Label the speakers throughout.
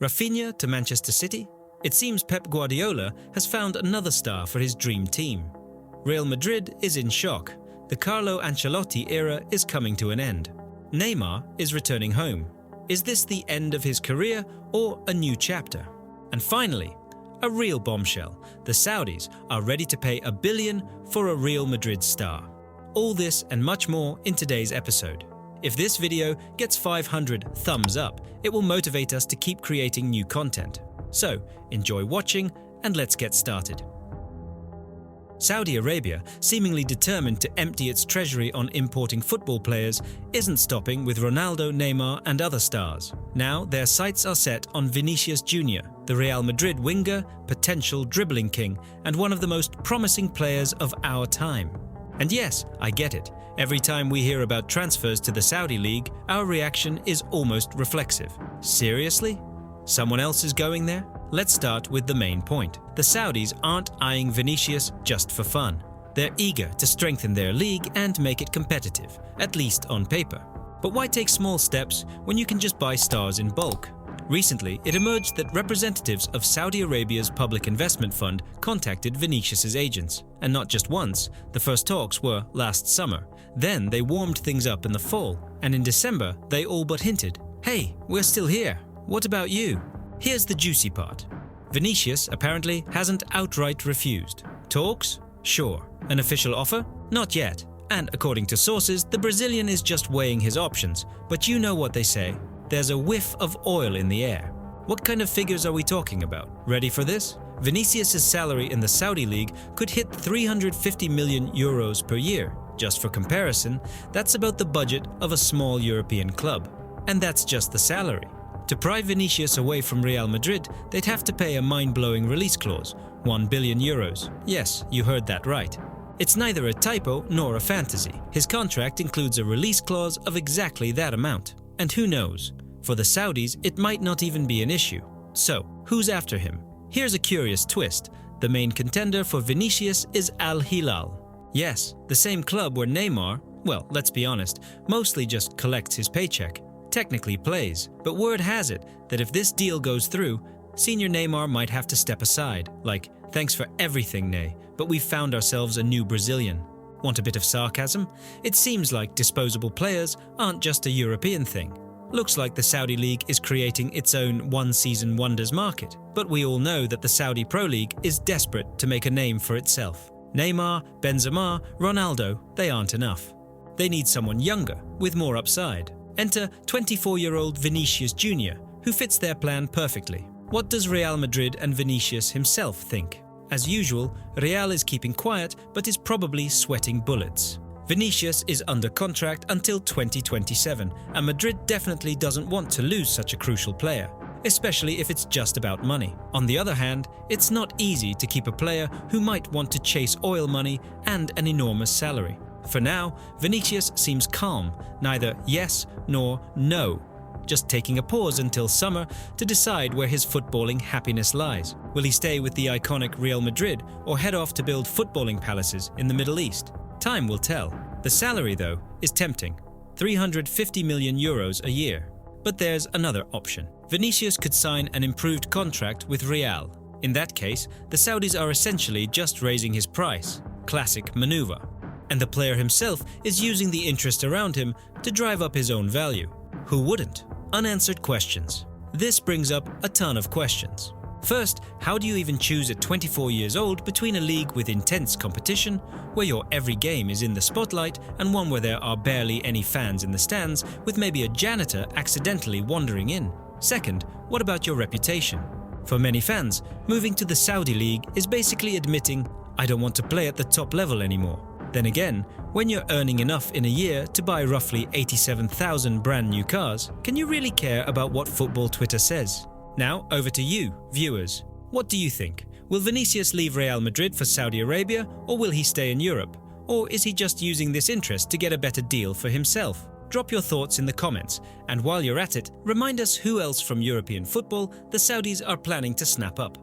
Speaker 1: Raphinha to Manchester City? It seems Pep Guardiola has found another star for his dream team. Real Madrid is in shock. The Carlo Ancelotti era is coming to an end. Neymar is returning home. Is this the end of his career or a new chapter? And finally, a real bombshell. The Saudis are ready to pay $1 billion for a Real Madrid star. All this and much more in today's episode. If this video gets 500 thumbs up, it will motivate us to keep creating new content. So, enjoy watching and let's get started. Saudi Arabia, seemingly determined to empty its treasury on importing football players, isn't stopping with Ronaldo, Neymar and other stars. Now their sights are set on Vinicius Jr., the Real Madrid winger, potential dribbling king, and one of the most promising players of our time. And yes, I get it. Every time we hear about transfers to the Saudi League, our reaction is almost reflexive. Seriously? Someone else is going there? Let's start with the main point. The Saudis aren't eyeing Vinicius just for fun. They're eager to strengthen their league and make it competitive, at least on paper. But why take small steps when you can just buy stars in bulk? Recently, it emerged that representatives of Saudi Arabia's public investment fund contacted Vinicius's agents. And not just once, the first talks were last summer. Then they warmed things up in the fall, and in December they all but hinted, "Hey, we're still here. What about you?" Here's the juicy part. Vinicius apparently hasn't outright refused. Talks? Sure. An official offer? Not yet. And according to sources, the Brazilian is just weighing his options. But you know what they say. There's a whiff of oil in the air. What kind of figures are we talking about? Ready for this? Vinicius' salary in the Saudi League could hit 350 million euros per year. Just for comparison, that's about the budget of a small European club. And that's just the salary. To pry Vinicius away from Real Madrid, they'd have to pay a mind-blowing release clause, 1 billion euros. Yes, you heard that right. It's neither a typo nor a fantasy. His contract includes a release clause of exactly that amount. And who knows? For the Saudis, it might not even be an issue. So, who's after him? Here's a curious twist. The main contender for Vinicius is Al-Hilal. Yes, the same club where Neymar, well, let's be honest, mostly just collects his paycheck. Technically plays, but word has it that if this deal goes through, senior Neymar might have to step aside, like, "Thanks for everything, Ney, but we've found ourselves a new Brazilian." Want a bit of sarcasm? It seems like disposable players aren't just a European thing. Looks like the Saudi League is creating its own one-season wonders market, but we all know that the Saudi Pro League is desperate to make a name for itself. Neymar, Benzema, Ronaldo, they aren't enough. They need someone younger, with more upside. Enter 24-year-old Vinicius Jr., who fits their plan perfectly. What does Real Madrid and Vinicius himself think? As usual, Real is keeping quiet but is probably sweating bullets. Vinicius is under contract until 2027, and Madrid definitely doesn't want to lose such a crucial player, especially if it's just about money. On the other hand, it's not easy to keep a player who might want to chase oil money and an enormous salary. For now, Vinicius seems calm, neither yes nor no, just taking a pause until summer to decide where his footballing happiness lies. Will he stay with the iconic Real Madrid or head off to build footballing palaces in the Middle East? Time will tell. The salary, though, is tempting, 350 million euros a year. But there's another option. Vinicius could sign an improved contract with Real. In that case, the Saudis are essentially just raising his price. Classic maneuver. And the player himself is using the interest around him to drive up his own value. Who wouldn't? Unanswered questions. This brings up a ton of questions. First, how do you even choose at 24 years old between a league with intense competition, where your every game is in the spotlight, and one where there are barely any fans in the stands, with maybe a janitor accidentally wandering in? Second, what about your reputation? For many fans, moving to the Saudi League is basically admitting, "I don't want to play at the top level anymore." Then again, when you're earning enough in a year to buy roughly 87,000 brand new cars, can you really care about what football Twitter says? Now, over to you, viewers. What do you think? Will Vinicius leave Real Madrid for Saudi Arabia, or will he stay in Europe? Or is he just using this interest to get a better deal for himself? Drop your thoughts in the comments, and while you're at it, remind us who else from European football the Saudis are planning to snap up.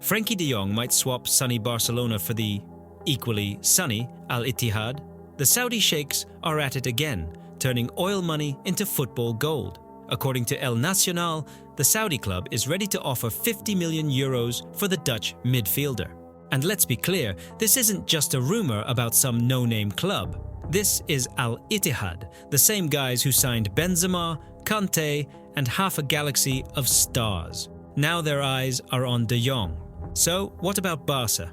Speaker 1: Frenkie de Jong might swap sunny Barcelona for the equally sunny Al-Ittihad. The Saudi sheikhs are at it again, turning oil money into football gold. According to El Nacional, the Saudi club is ready to offer 50 million euros for the Dutch midfielder. And let's be clear, this isn't just a rumor about some no-name club. This is Al-Ittihad, the same guys who signed Benzema, Kante, and half a galaxy of stars. Now their eyes are on De Jong. So, what about Barca?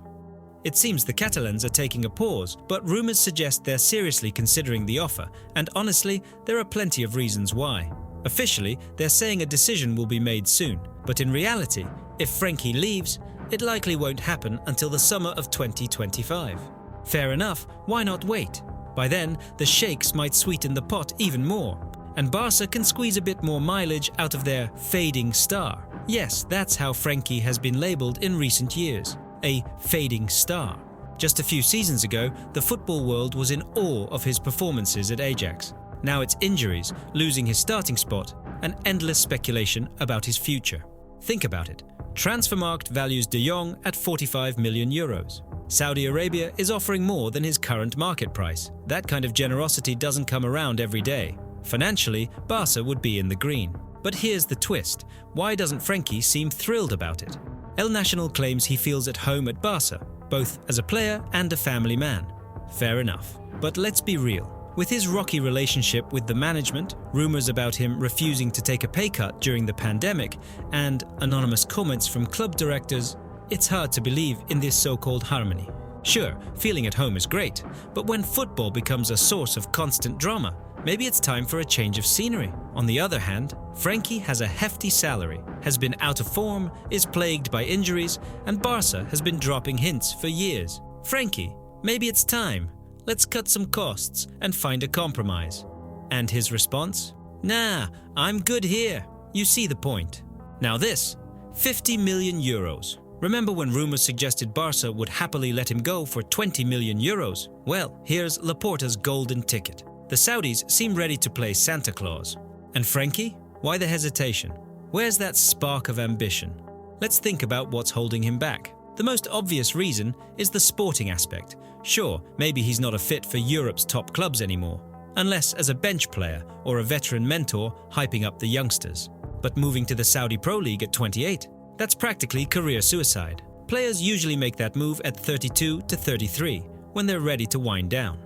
Speaker 1: It seems the Catalans are taking a pause, but rumors suggest they're seriously considering the offer, and honestly, there are plenty of reasons why. Officially, they're saying a decision will be made soon, but in reality, if Frenkie leaves, it likely won't happen until the summer of 2025. Fair enough, why not wait? By then, the sheikhs might sweeten the pot even more, and Barca can squeeze a bit more mileage out of their fading star. Yes, that's how Frenkie has been labelled in recent years. A fading star. Just a few seasons ago, the football world was in awe of his performances at Ajax. Now it's injuries, losing his starting spot, and endless speculation about his future. Think about it. Transfermarkt values De Jong at 45 million euros. Saudi Arabia is offering more than his current market price. That kind of generosity doesn't come around every day. Financially, Barca would be in the green. But here's the twist. Why doesn't Frenkie seem thrilled about it? El Nacional claims he feels at home at Barca, both as a player and a family man. Fair enough. But let's be real. With his rocky relationship with the management, rumors about him refusing to take a pay cut during the pandemic, and anonymous comments from club directors, it's hard to believe in this so-called harmony. Sure, feeling at home is great, but when football becomes a source of constant drama, maybe it's time for a change of scenery. On the other hand, Frenkie has a hefty salary, has been out of form, is plagued by injuries, and Barca has been dropping hints for years. Frenkie, maybe it's time. Let's cut some costs and find a compromise. And his response? Nah, I'm good here. You see the point. Now this, 50 million euros. Remember when rumors suggested Barca would happily let him go for 20 million euros? Well, here's Laporta's golden ticket. The Saudis seem ready to play Santa Claus. And Frenkie? Why the hesitation? Where's that spark of ambition? Let's think about what's holding him back. The most obvious reason is the sporting aspect. Sure, maybe he's not a fit for Europe's top clubs anymore, unless as a bench player or a veteran mentor hyping up the youngsters. But moving to the Saudi Pro League at 28, that's practically career suicide. Players usually make that move at 32 to 33, when they're ready to wind down.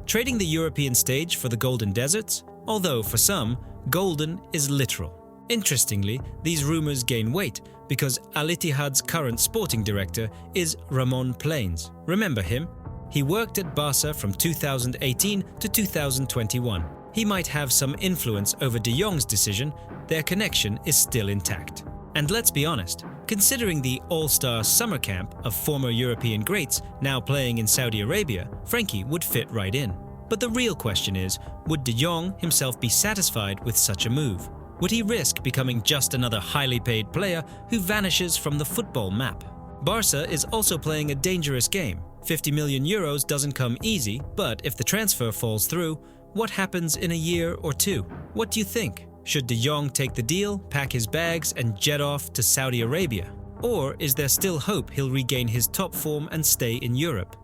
Speaker 1: Trading the European stage for the Golden Deserts? Although for some, golden is literal. Interestingly, these rumors gain weight because Al-Ittihad's current sporting director is Ramon Planes. Remember him? He worked at Barca from 2018 to 2021. He might have some influence over De Jong's decision. Their connection is still intact. And let's be honest, considering the all-star summer camp of former European greats now playing in Saudi Arabia, Frenkie would fit right in. But the real question is, would De Jong himself be satisfied with such a move? Would he risk becoming just another highly paid player who vanishes from the football map? Barca is also playing a dangerous game. 50 million euros doesn't come easy, but if the transfer falls through, what happens in a year or two? What do you think? Should De Jong take the deal, pack his bags and jet off to Saudi Arabia? Or is there still hope he'll regain his top form and stay in Europe?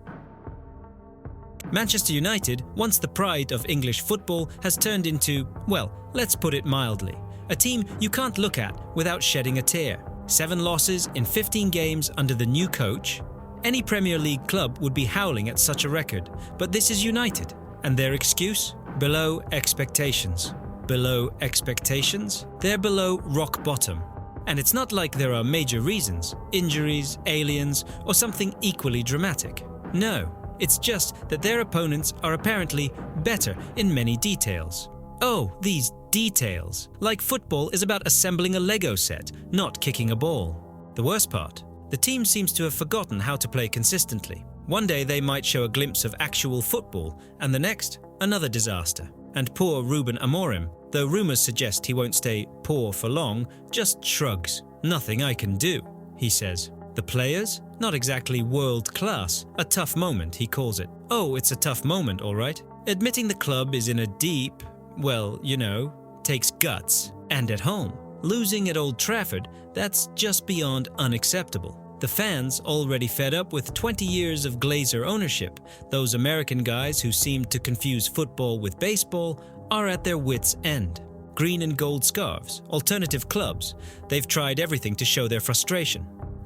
Speaker 1: Manchester United, once the pride of English football, has turned into, well, let's put it mildly, a team you can't look at without shedding a tear. 7 losses in 15 games under the new coach. Any Premier League club would be howling at such a record, but this is United, and their excuse? Below expectations. Below expectations? They're below rock bottom. And it's not like there are major reasons, injuries, aliens, or something equally dramatic. No. It's just that their opponents are apparently better in many details. Oh, these details. Like football is about assembling a Lego set, not kicking a ball. The worst part, the team seems to have forgotten how to play consistently. One day they might show a glimpse of actual football, and the next, another disaster. And poor Ruben Amorim, though rumors suggest he won't stay poor for long, just shrugs. Nothing I can do, he says. The players? Not exactly world class. A tough moment, he calls it. Oh, it's a tough moment, all right. Admitting the club is in a deep, well, you know, takes guts. And at home, losing at Old Trafford, that's just beyond unacceptable. The fans, already fed up with 20 years of Glazer ownership, those American guys who seem to confuse football with baseball, are at their wits' end. green and gold scarves, alternative clubs. They've tried everything to show their frustration.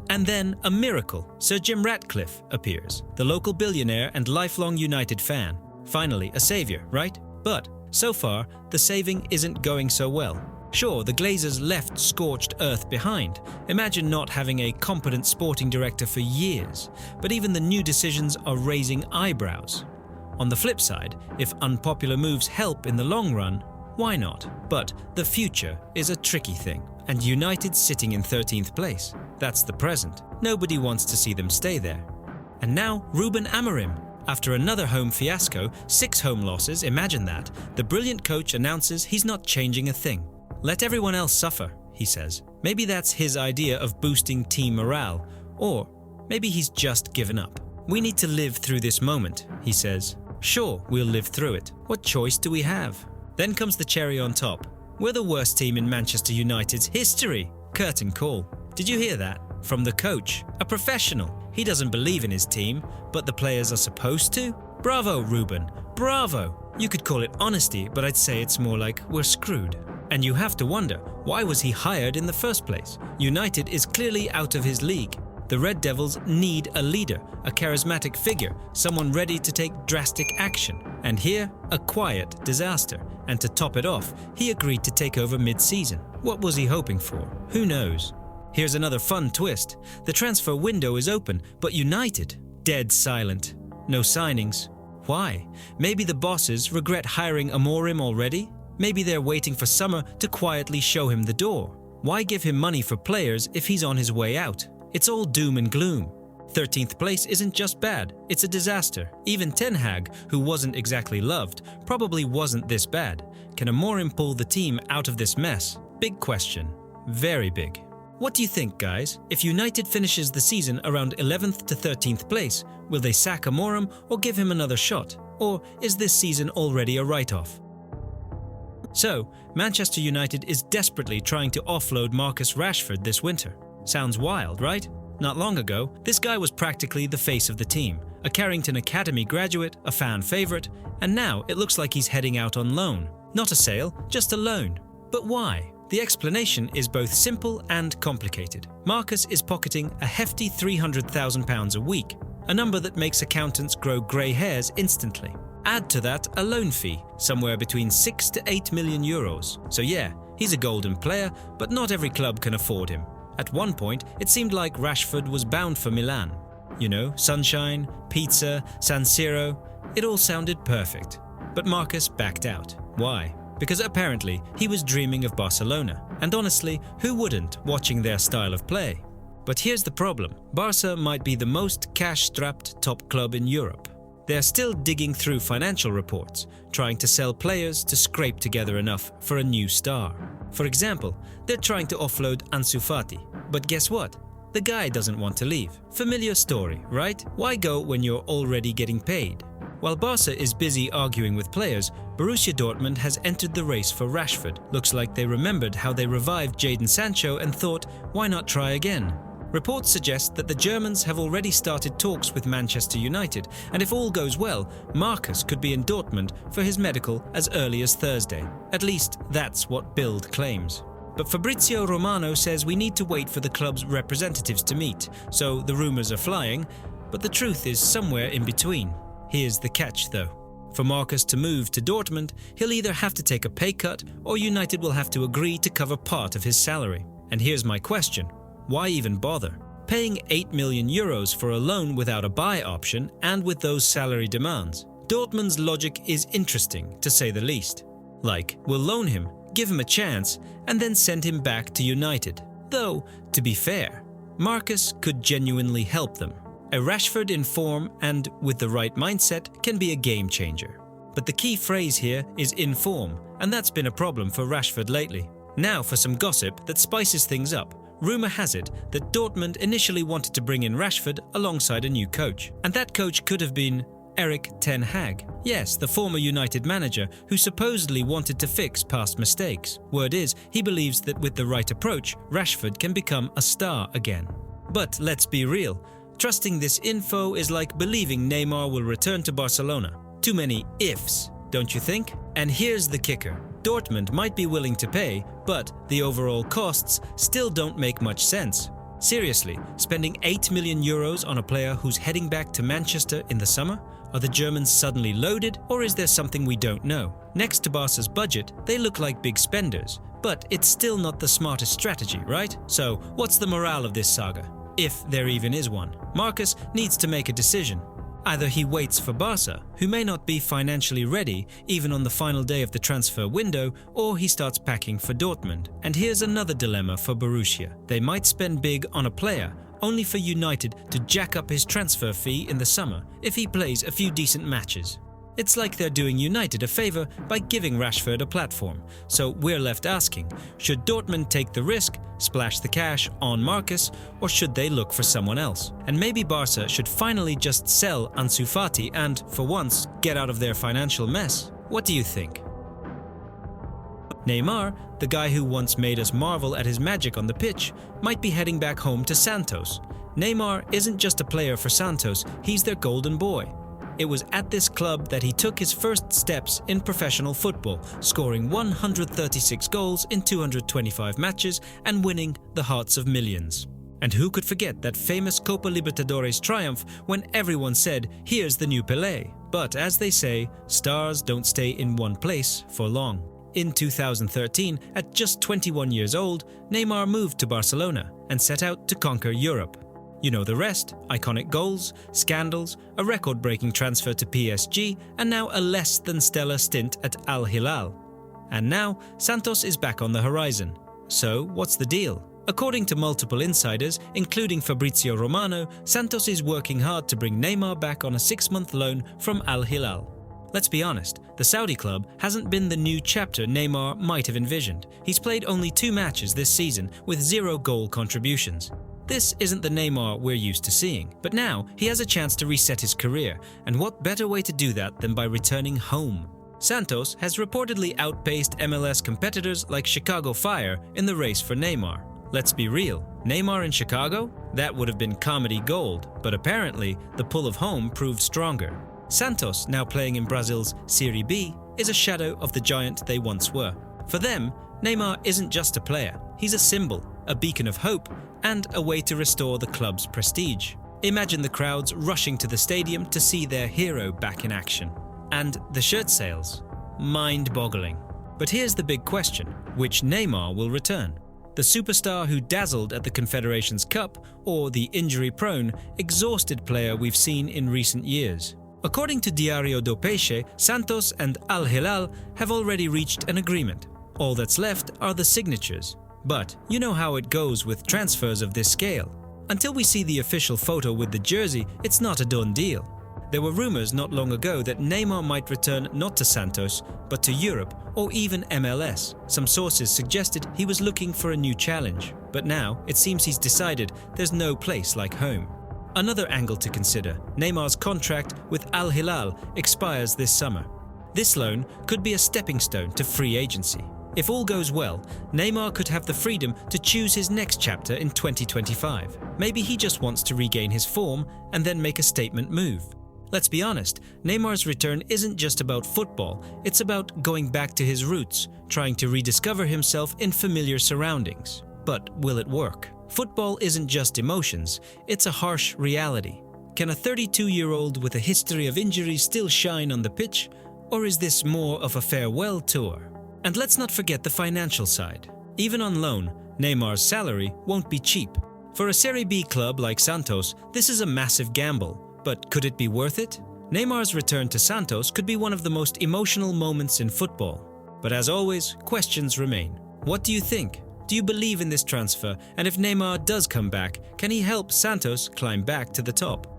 Speaker 1: And then a miracle. Sir Jim Ratcliffe appears, the local billionaire and lifelong United fan. Finally, a savior, right? But so far, the saving isn't going so well. Sure, the Glazers left scorched earth behind. Imagine not having a competent sporting director for years. But even the new decisions are raising eyebrows. On the flip side, if unpopular moves help in the long run, why not? But the future is a tricky thing. And United sitting in 13th place. That's the present. Nobody wants to see them stay there. And now, Ruben Amorim. After another home fiasco, 6 home losses, imagine that, the brilliant coach announces he's not changing a thing. Let everyone else suffer, he says. Maybe that's his idea of boosting team morale. Or maybe he's just given up. We need to live through this moment, he says. Sure, we'll live through it. What choice do we have? Then comes the cherry on top. We're the worst team in Manchester United's history. Curtain call. Did you hear that? From the coach, a professional. He doesn't believe in his team, but the players are supposed to? Bravo, Ruben. Bravo. You could call it honesty, but I'd say it's more like we're screwed. And you have to wonder, why was he hired in the first place? United is clearly out of his league. The Red Devils need a leader, a charismatic figure, someone ready to take drastic action. And here, a quiet disaster. And to top it off, he agreed to take over mid-season. What was he hoping for? Who knows? Here's another fun twist. The transfer window is open, but United, dead silent. No signings. Why? Maybe the bosses regret hiring Amorim already? Maybe they're waiting for summer to quietly show him the door. Why give him money for players if he's on his way out? It's all doom and gloom. 13th place isn't just bad, it's a disaster. Even Ten Hag, who wasn't exactly loved, probably wasn't this bad. Can Amorim pull the team out of this mess? Big question. Very big. What do you think, guys? If United finishes the season around 11th to 13th place, will they sack Amorim or give him another shot? Or is this season already a write-off? So, Manchester United is desperately trying to offload Marcus Rashford this winter. Sounds wild, right? Not long ago, this guy was practically the face of the team, a Carrington Academy graduate, a fan favourite, and now it looks like he's heading out on loan. Not a sale, just a loan. But why? The explanation is both simple and complicated. Marcus is pocketing a hefty £300,000 a week, a number that makes accountants grow grey hairs instantly. Add to that a loan fee, somewhere between 6 to 8 million euros. So yeah, he's a golden player, but not every club can afford him. At one point, it seemed like Rashford was bound for Milan. You know, sunshine, pizza, San Siro, it all sounded perfect. But Marcus backed out. Why? Because apparently he was dreaming of Barcelona. And honestly, who wouldn't, watching their style of play? But here's the problem. Barca might be the most cash-strapped top club in Europe. They're still digging through financial reports, trying to sell players to scrape together enough for a new star. For example, they're trying to offload Ansu Fati. But guess what? The guy doesn't want to leave. Familiar story, right? Why go when you're already getting paid? While Barca is busy arguing with players, Borussia Dortmund has entered the race for Rashford. Looks like they remembered how they revived Jadon Sancho and thought, why not try again? Reports suggest that the Germans have already started talks with Manchester United, and if all goes well, Marcus could be in Dortmund for his medical as early as Thursday. At least, that's what Bild claims. But Fabrizio Romano says we need to wait for the club's representatives to meet, so the rumours are flying, but the truth is somewhere in between. Here's the catch though. For Marcus to move to Dortmund, he'll either have to take a pay cut or United will have to agree to cover part of his salary. And here's my question. Why even bother? Paying 8 million euros for a loan without a buy option and with those salary demands. Dortmund's logic is interesting, to say the least. Like, we'll loan him, give him a chance, and then send him back to United. Though, to be fair, Marcus could genuinely help them. A Rashford in form and with the right mindset can be a game changer. But the key phrase here is in form, and that's been a problem for Rashford lately. Now for some gossip that spices things up. Rumour has it that Dortmund initially wanted to bring in Rashford alongside a new coach. And that coach could have been Erik ten Hag. Yes, the former United manager who supposedly wanted to fix past mistakes. Word is, he believes that with the right approach, Rashford can become a star again. But let's be real. Trusting this info is like believing Neymar will return to Barcelona. Too many ifs. don't you think? And here's the kicker. Dortmund might be willing to pay, but the overall costs still don't make much sense. Seriously, spending 8 million euros on a player who's heading back to Manchester in the summer? Are the Germans suddenly loaded, or is there something we don't know? Next to Barca's budget, they look like big spenders, but it's still not the smartest strategy, right? So, what's the morale of this saga? If there even is one. Marcus needs to make a decision. Either he waits for Barca, who may not be financially ready even on the final day of the transfer window, or he starts packing for Dortmund. And here's another dilemma for Borussia. They might spend big on a player, only for United to jack up his transfer fee in the summer if he plays a few decent matches. It's like they're doing United a favour by giving Rashford a platform. So we're left asking, should Dortmund take the risk, splash the cash on Marcus, or should they look for someone else? And maybe Barca should finally just sell Ansu Fati and, for once, get out of their financial mess. What do you think? Neymar, the guy who once made us marvel at his magic on the pitch, might be heading back home to Santos. Neymar isn't just a player for Santos, he's their golden boy. It was at this club that he took his first steps in professional football, scoring 136 goals in 225 matches and winning the hearts of millions. And who could forget that famous Copa Libertadores triumph when everyone said, "Here's the new Pelé." But as they say, stars don't stay in one place for long. In 2013, at just 21 years old, Neymar moved to Barcelona and set out to conquer Europe. You know the rest: iconic goals, scandals, a record-breaking transfer to PSG, and now a less than stellar stint at Al-Hilal. And now, Santos is back on the horizon. So, what's the deal? According to multiple insiders, including Fabrizio Romano, Santos is working hard to bring Neymar back on a 6-month loan from Al-Hilal. Let's be honest, the Saudi club hasn't been the new chapter Neymar might have envisioned. He's played only 2 matches this season with 0 goal contributions. This isn't the Neymar we're used to seeing, but now he has a chance to reset his career, and what better way to do that than by returning home? Santos has reportedly outpaced MLS competitors like Chicago Fire in the race for Neymar. Let's be real, Neymar in Chicago? That would have been comedy gold, but apparently the pull of home proved stronger. Santos, now playing in Brazil's Serie B, is a shadow of the giant they once were. For them, Neymar isn't just a player, he's a symbol, a beacon of hope, and a way to restore the club's prestige. Imagine the crowds rushing to the stadium to see their hero back in action. And the shirt sales? Mind-boggling. But here's the big question: which Neymar will return? The superstar who dazzled at the Confederations Cup, or the injury-prone, exhausted player we've seen in recent years? According to Diario do Peixe, Santos and Al-Hilal have already reached an agreement. All that's left are the signatures. But you know how it goes with transfers of this scale. Until we see the official photo with the jersey, it's not a done deal. There were rumors not long ago that Neymar might return not to Santos, but to Europe or even MLS. Some sources suggested he was looking for a new challenge. But now, it seems he's decided there's no place like home. Another angle to consider: Neymar's contract with Al-Hilal expires this summer. This loan could be a stepping stone to free agency. If all goes well, Neymar could have the freedom to choose his next chapter in 2025. Maybe he just wants to regain his form and then make a statement move. Let's be honest, Neymar's return isn't just about football, it's about going back to his roots, trying to rediscover himself in familiar surroundings. But will it work? Football isn't just emotions, it's a harsh reality. Can a 32-year-old with a history of injuries still shine on the pitch? Or is this more of a farewell tour? And let's not forget the financial side. Even on loan, Neymar's salary won't be cheap. For a Serie B club like Santos, this is a massive gamble. But could it be worth it? Neymar's return to Santos could be one of the most emotional moments in football. But as always, questions remain. What do you think? Do you believe in this transfer? And if Neymar does come back, can he help Santos climb back to the top?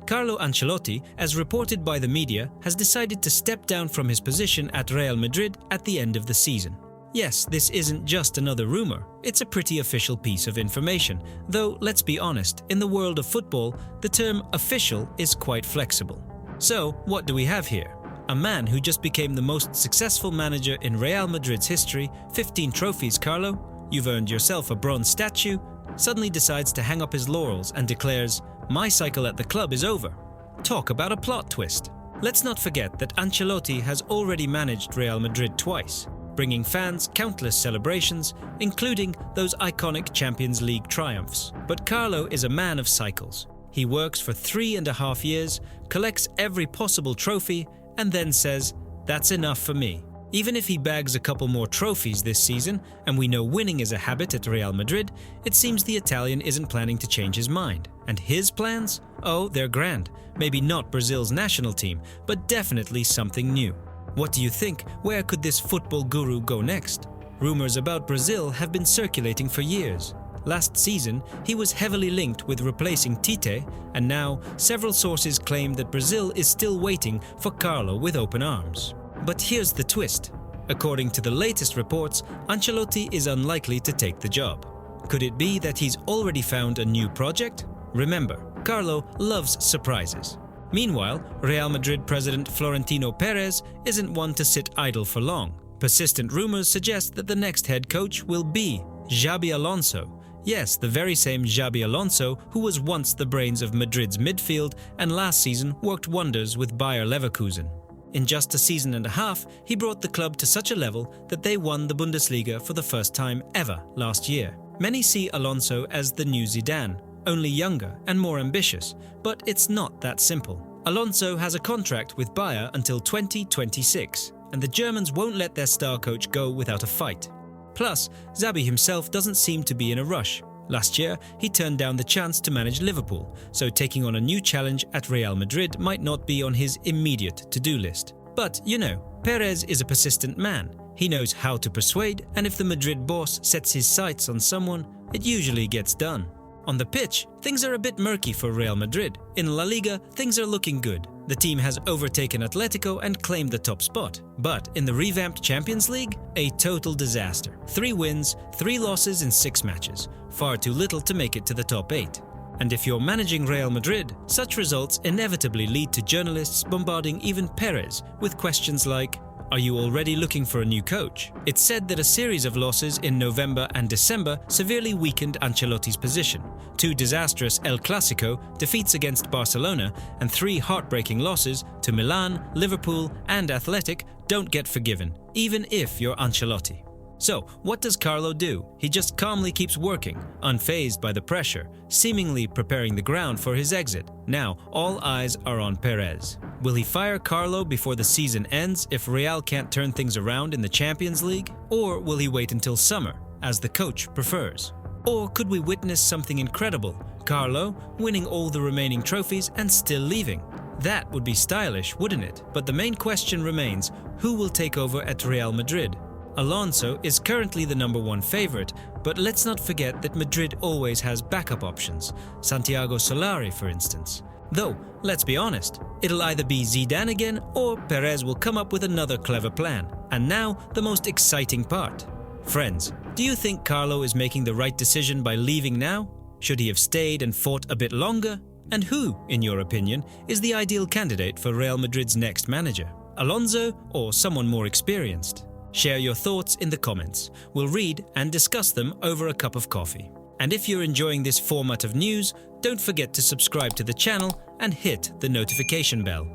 Speaker 1: Carlo Ancelotti, as reported by the media, has decided to step down from his position at Real Madrid at the end of the season. Yes, this isn't just another rumor, it's a pretty official piece of information, though let's be honest, in the world of football, the term official is quite flexible. So, what do we have here? A man who just became the most successful manager in Real Madrid's history, 15 trophies, Carlo, you've earned yourself a bronze statue, suddenly decides to hang up his laurels and declares, "My cycle at the club is over." Talk about a plot twist. Let's not forget that Ancelotti has already managed Real Madrid twice, bringing fans countless celebrations, including those iconic Champions League triumphs. But Carlo is a man of cycles. He works for 3.5 years, collects every possible trophy, and then says, "That's enough for me." Even if he bags a couple more trophies this season, and we know winning is a habit at Real Madrid, it seems the Italian isn't planning to change his mind. And his plans? Oh, they're grand. Maybe not Brazil's national team, but definitely something new. What do you think? Where could this football guru go next? Rumors about Brazil have been circulating for years. Last season, he was heavily linked with replacing Tite, and now several sources claim that Brazil is still waiting for Carlo with open arms. But here's the twist. According to the latest reports, Ancelotti is unlikely to take the job. Could it be that he's already found a new project? Remember, Carlo loves surprises. Meanwhile, Real Madrid president Florentino Perez isn't one to sit idle for long. Persistent rumors suggest that the next head coach will be Xabi Alonso. Yes, the very same Xabi Alonso who was once the brains of Madrid's midfield and last season worked wonders with Bayer Leverkusen. In just a season and a half, he brought the club to such a level that they won the Bundesliga for the first time ever last year. Many see Alonso as the new Zidane, only younger and more ambitious, but it's not that simple. Alonso has a contract with Bayer until 2026, and the Germans won't let their star coach go without a fight. Plus, Xabi himself doesn't seem to be in a rush. Last year, he turned down the chance to manage Liverpool, so taking on a new challenge at Real Madrid might not be on his immediate to-do list. But, you know, Perez is a persistent man. He knows how to persuade, and if the Madrid boss sets his sights on someone, it usually gets done. On the pitch, things are a bit murky for Real Madrid. In La Liga, things are looking good. The team has overtaken Atletico and claimed the top spot. But in the revamped Champions League, a total disaster. 3 wins, 3 losses in 6 matches. Far too little to make it to the top 8. And if you're managing Real Madrid, such results inevitably lead to journalists bombarding even Perez with questions like, "Are you already looking for a new coach?" It's said that a series of losses in November and December severely weakened Ancelotti's position. 2 disastrous El Clasico defeats against Barcelona and 3 heartbreaking losses to Milan, Liverpool and Athletic don't get forgiven, even if you're Ancelotti. So, what does Carlo do? He just calmly keeps working, unfazed by the pressure, seemingly preparing the ground for his exit. Now, all eyes are on Perez. Will he fire Carlo before the season ends if Real can't turn things around in the Champions League? Or will he wait until summer, as the coach prefers? Or could we witness something incredible? Carlo winning all the remaining trophies and still leaving? That would be stylish, wouldn't it? But the main question remains, who will take over at Real Madrid? Alonso is currently the #1 favorite, but let's not forget that Madrid always has backup options, Santiago Solari for instance. Though, let's be honest, it'll either be Zidane again or Perez will come up with another clever plan. And now, the most exciting part. Friends, do you think Carlo is making the right decision by leaving now? Should he have stayed and fought a bit longer? And who, in your opinion, is the ideal candidate for Real Madrid's next manager? Alonso or someone more experienced? Share your thoughts in the comments. We'll read and discuss them over a cup of coffee. And if you're enjoying this format of news, don't forget to subscribe to the channel and hit the notification bell.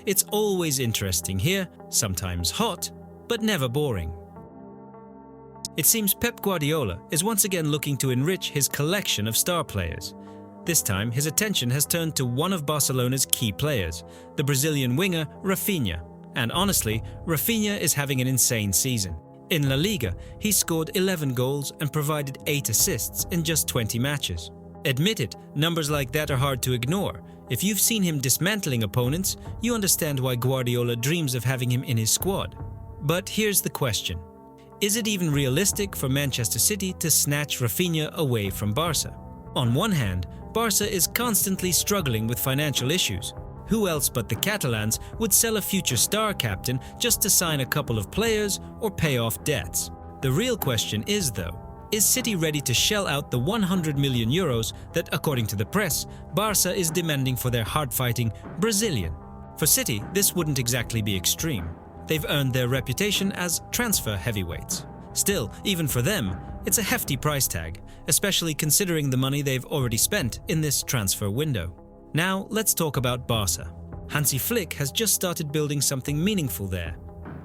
Speaker 1: It's always interesting here, sometimes hot, but never boring. It seems Pep Guardiola is once again looking to enrich his collection of star players. This time, his attention has turned to one of Barcelona's key players, the Brazilian winger Raphinha. And honestly, Raphinha is having an insane season. In La Liga, he scored 11 goals and provided 8 assists in just 20 matches. Admit it, numbers like that are hard to ignore. If you've seen him dismantling opponents, you understand why Guardiola dreams of having him in his squad. But here's the question. Is it even realistic for Manchester City to snatch Raphinha away from Barca? On one hand, Barca is constantly struggling with financial issues. Who else but the Catalans would sell a future star captain just to sign a couple of players or pay off debts? The real question is, though, is City ready to shell out the 100 million euros that, according to the press, Barca is demanding for their hard-fighting Brazilian? For City, this wouldn't exactly be extreme. They've earned their reputation as transfer heavyweights. Still, even for them, it's a hefty price tag, especially considering the money they've already spent in this transfer window. Now, let's talk about Barca. Hansi Flick has just started building something meaningful there.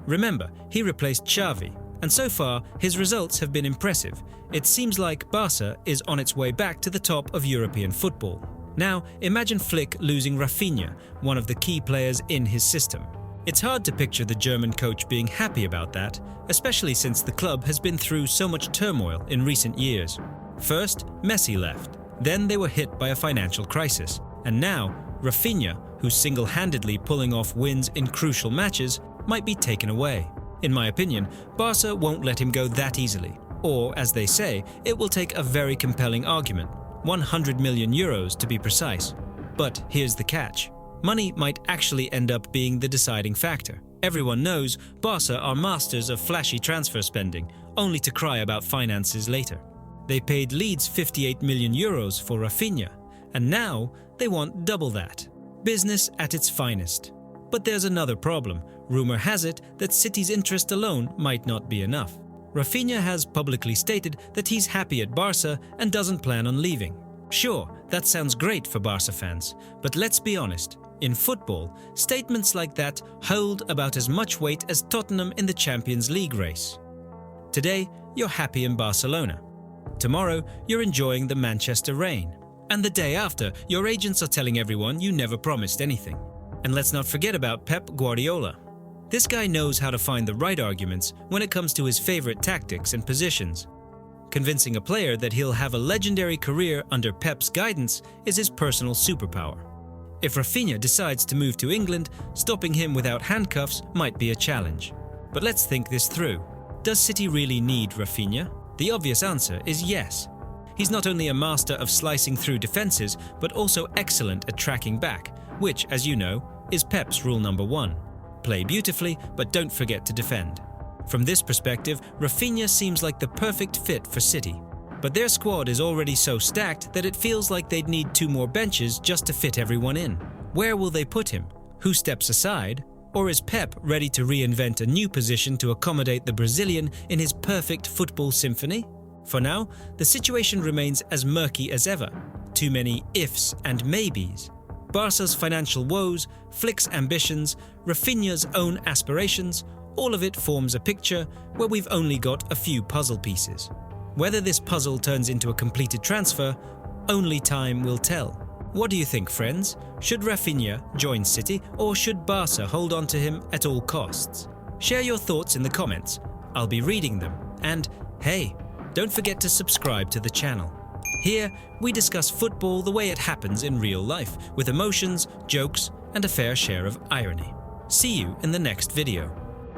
Speaker 1: Remember, he replaced Xavi, and so far his results have been impressive. It seems like Barca is on its way back to the top of European football. Now, imagine Flick losing Raphinha, one of the key players in his system. It's hard to picture the German coach being happy about that, especially since the club has been through so much turmoil in recent years. First, Messi left. Then they were hit by a financial crisis. And now, Raphinha, who's single-handedly pulling off wins in crucial matches, might be taken away. In my opinion, Barca won't let him go that easily. Or, as they say, it will take a very compelling argument, 100 million euros to be precise. But here's the catch. Money might actually end up being the deciding factor. Everyone knows Barca are masters of flashy transfer spending, only to cry about finances later. They paid Leeds 58 million euros for Raphinha, and now they want double that. Business at its finest. But there's another problem. Rumor has it that City's interest alone might not be enough. Raphinha has publicly stated that he's happy at Barca and doesn't plan on leaving. Sure, that sounds great for Barca fans, but let's be honest. In football, statements like that hold about as much weight as Tottenham in the Champions League race. Today, you're happy in Barcelona. Tomorrow, you're enjoying the Manchester rain. And the day after, your agents are telling everyone you never promised anything. And let's not forget about Pep Guardiola. This guy knows how to find the right arguments when it comes to his favorite tactics and positions. Convincing a player that he'll have a legendary career under Pep's guidance is his personal superpower. If Raphinha decides to move to England, stopping him without handcuffs might be a challenge. But let's think this through. Does City really need Raphinha? The obvious answer is yes. He's not only a master of slicing through defenses, but also excellent at tracking back, which, as you know, is Pep's rule number 1. Play beautifully, but don't forget to defend. From this perspective, Raphinha seems like the perfect fit for City. But their squad is already so stacked that it feels like they'd need 2 more benches just to fit everyone in. Where will they put him? Who steps aside? Or is Pep ready to reinvent a new position to accommodate the Brazilian in his perfect football symphony? For now, the situation remains as murky as ever. Too many ifs and maybes. Barca's financial woes, Flick's ambitions, Raphinha's own aspirations, all of it forms a picture where we've only got a few puzzle pieces. Whether this puzzle turns into a completed transfer, only time will tell. What do you think, friends? Should Raphinha join City, or should Barca hold on to him at all costs? Share your thoughts in the comments. I'll be reading them. And hey, don't forget to subscribe to the channel. Here, we discuss football the way it happens in real life, with emotions, jokes, and a fair share of irony. See you in the next video.